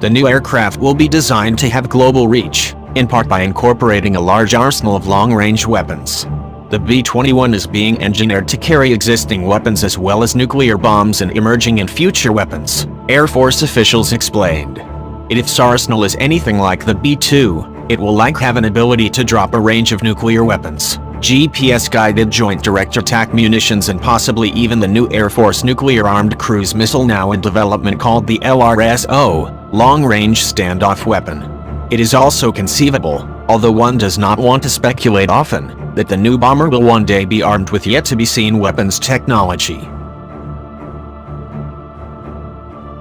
The new aircraft will be designed to have global reach, in part by incorporating a large arsenal of long-range weapons. The B-21 is being engineered to carry existing weapons as well as nuclear bombs and emerging and future weapons, Air Force officials explained. If its arsenal is anything like the B-2, it will likely have an ability to drop a range of nuclear weapons, GPS-guided Joint Direct Attack munitions, and possibly even the new Air Force nuclear-armed cruise missile now in development called the LRSO, Long-Range Standoff Weapon. It is also conceivable, although one does not want to speculate often, that the new bomber will one day be armed with yet-to-be-seen weapons technology.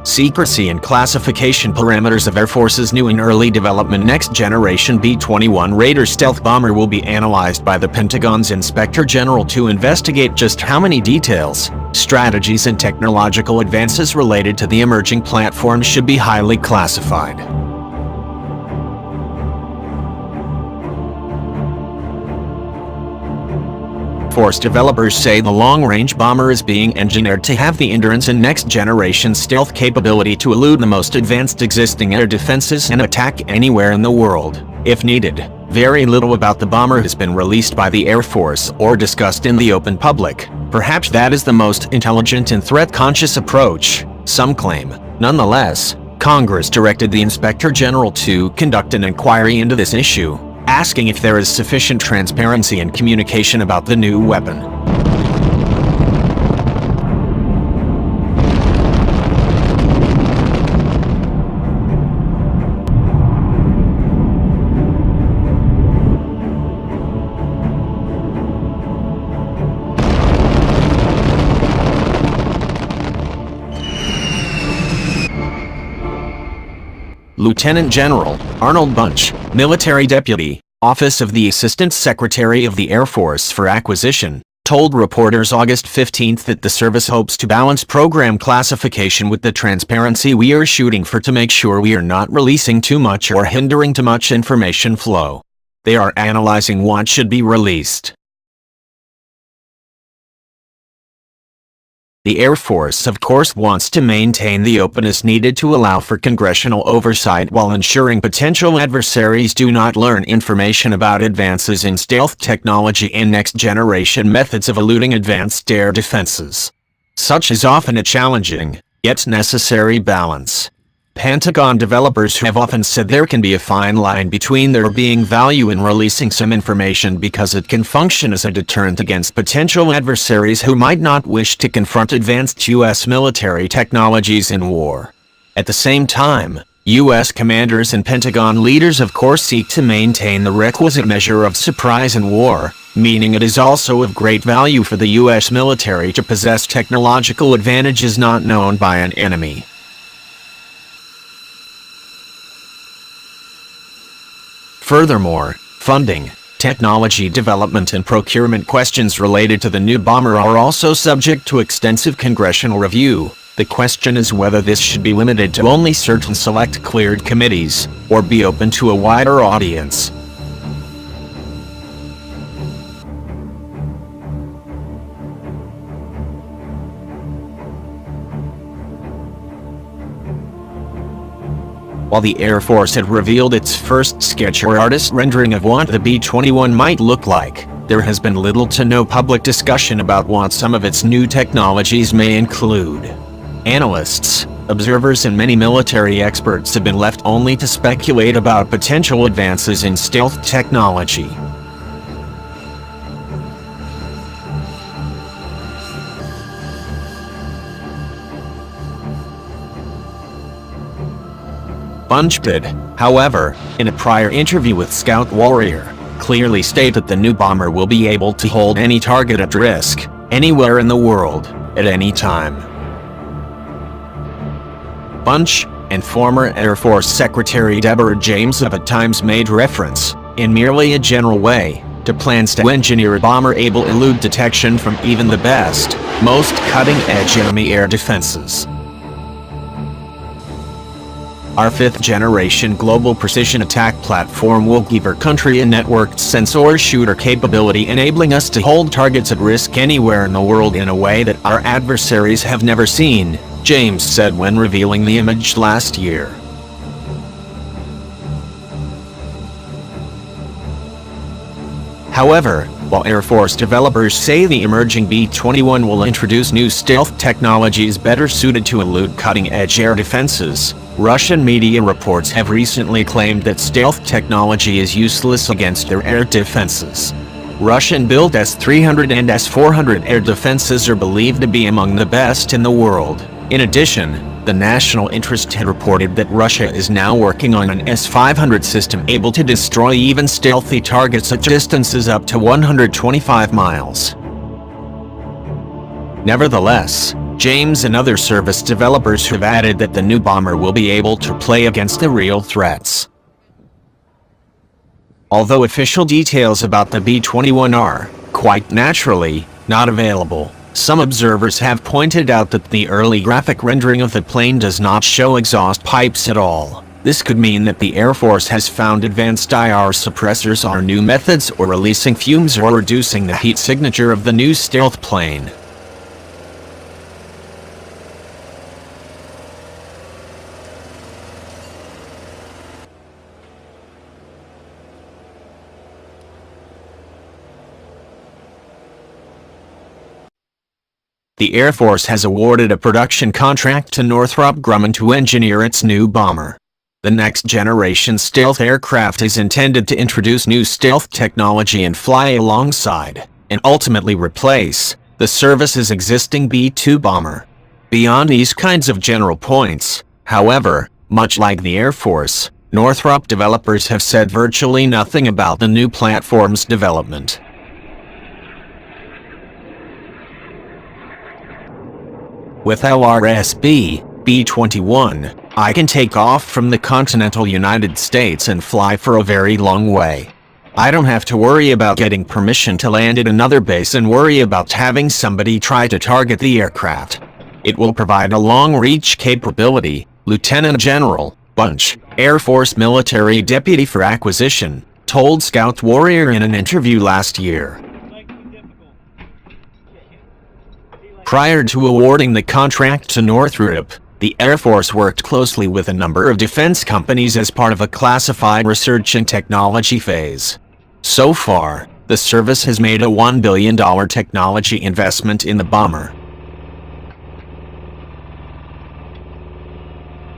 Secrecy and classification parameters of Air Force's new and early development next-generation B-21 Raider stealth bomber will be analyzed by the Pentagon's Inspector General to investigate just how many details, strategies, and technological advances related to the emerging platform should be highly classified. Force developers say the long-range bomber is being engineered to have the endurance and next-generation stealth capability to elude the most advanced existing air defenses and attack anywhere in the world, if needed. Very little about the bomber has been released by the Air Force or discussed in the open public. Perhaps that is the most intelligent and threat-conscious approach, some claim. Nonetheless, Congress directed the Inspector General to conduct an inquiry into this issue, asking if there is sufficient transparency and communication about the new weapon. Lieutenant General Arnold Bunch, Military Deputy, Office of the Assistant Secretary of the Air Force for Acquisition, told reporters August 15 that the service hopes to balance program classification with the transparency we are shooting for to make sure we are not releasing too much or hindering too much information flow. They are analyzing what should be released. The Air Force, of course, wants to maintain the openness needed to allow for congressional oversight while ensuring potential adversaries do not learn information about advances in stealth technology and next-generation methods of eluding advanced air defenses. Such is often a challenging, yet necessary balance. Pentagon developers have often said there can be a fine line between there being value in releasing some information because it can function as a deterrent against potential adversaries who might not wish to confront advanced U.S. military technologies in war. At the same time, U.S. commanders and Pentagon leaders of course seek to maintain the requisite measure of surprise in war, meaning it is also of great value for the U.S. military to possess technological advantages not known by an enemy. Furthermore, funding, technology development and procurement questions related to the new bomber are also subject to extensive congressional review. The question is whether this should be limited to only certain select cleared committees, or be open to a wider audience. While the Air Force had revealed its first sketch or artist rendering of what the B-21 might look like, there has been little to no public discussion about what some of its new technologies may include. Analysts, observers and many military experts have been left only to speculate about potential advances in stealth technology. Bunch did, however, in a prior interview with Scout Warrior, clearly state that the new bomber will be able to hold any target at risk, anywhere in the world, at any time. Bunch, and former Air Force Secretary Deborah James have at times made reference, in merely a general way, to plans to engineer a bomber able to elude detection from even the best, most cutting-edge enemy air defenses. Our fifth-generation global precision attack platform will give our country a networked sensor shooter capability, enabling us to hold targets at risk anywhere in the world in a way that our adversaries have never seen, James said when revealing the image last year. However, while Air Force developers say the emerging B-21 will introduce new stealth technologies better suited to elude cutting-edge air defenses, Russian media reports have recently claimed that stealth technology is useless against their air defenses. Russian-built S-300 and S-400 air defenses are believed to be among the best in the world. In addition, the National Interest had reported that Russia is now working on an S-500 system able to destroy even stealthy targets at distances up to 125 miles. Nevertheless, James and other service developers have added that the new bomber will be able to play against the real threats. Although official details about the B-21 are, quite naturally, not available, some observers have pointed out that the early graphic rendering of the plane does not show exhaust pipes at all. This could mean that the Air Force has found advanced IR suppressors or new methods or releasing fumes or reducing the heat signature of the new stealth plane. The Air Force has awarded a production contract to Northrop Grumman to engineer its new bomber. The next-generation stealth aircraft is intended to introduce new stealth technology and fly alongside, and ultimately replace, the service's existing B-2 bomber. Beyond these kinds of general points, however, much like the Air Force, Northrop developers have said virtually nothing about the new platform's development. With LRS-B, B-21, I can take off from the continental United States and fly for a very long way. I don't have to worry about getting permission to land at another base and worry about having somebody try to target the aircraft. It will provide a long-reach capability, Lieutenant General Bunch, Air Force Military Deputy for Acquisition, told Scout Warrior in an interview last year. Prior to awarding the contract to Northrop, the Air Force worked closely with a number of defense companies as part of a classified research and technology phase. So far, the service has made a $1 billion technology investment in the bomber.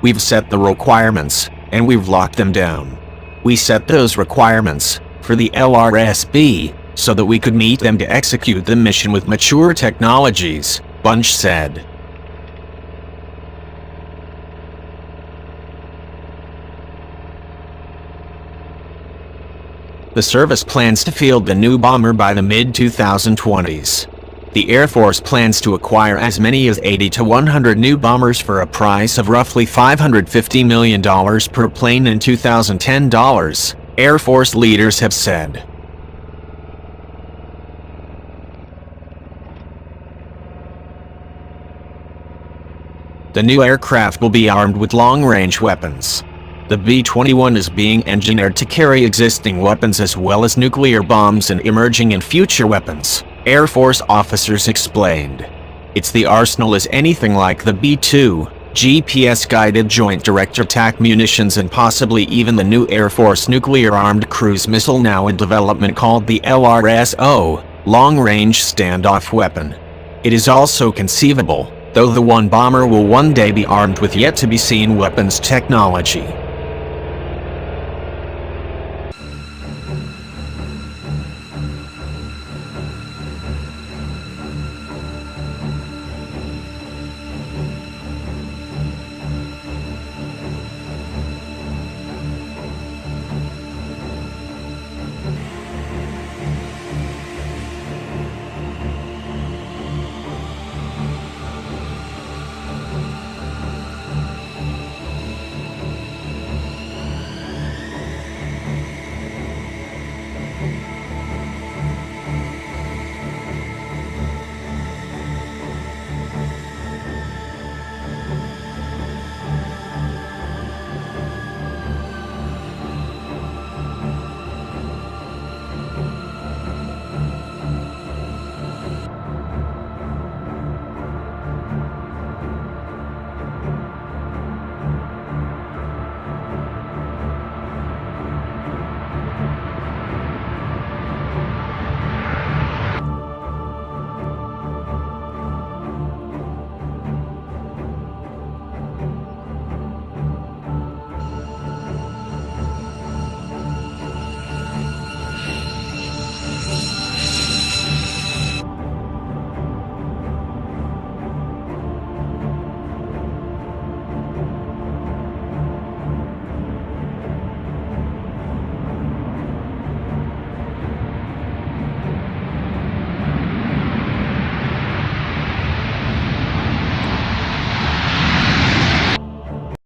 We've set the requirements, and we've locked them down. We set those requirements for the LRS-B so that we could meet them to execute the mission with mature technologies, Bunch said. The service plans to field the new bomber by the mid-2020s. The Air Force plans to acquire as many as 80 to 100 new bombers for a price of roughly $550 million per plane in 2010 dollars, Air Force leaders have said. The new aircraft will be armed with long-range weapons. The B-21 is being engineered to carry existing weapons as well as nuclear bombs and emerging and future weapons, Air Force officers explained. Its the arsenal is anything like the B-2, GPS-guided Joint Direct Attack munitions and possibly even the new Air Force nuclear-armed cruise missile now in development called the LRS-O, Long-Range Standoff Weapon. It is also conceivable, though the one bomber will one day be armed with yet-to-be-seen weapons technology.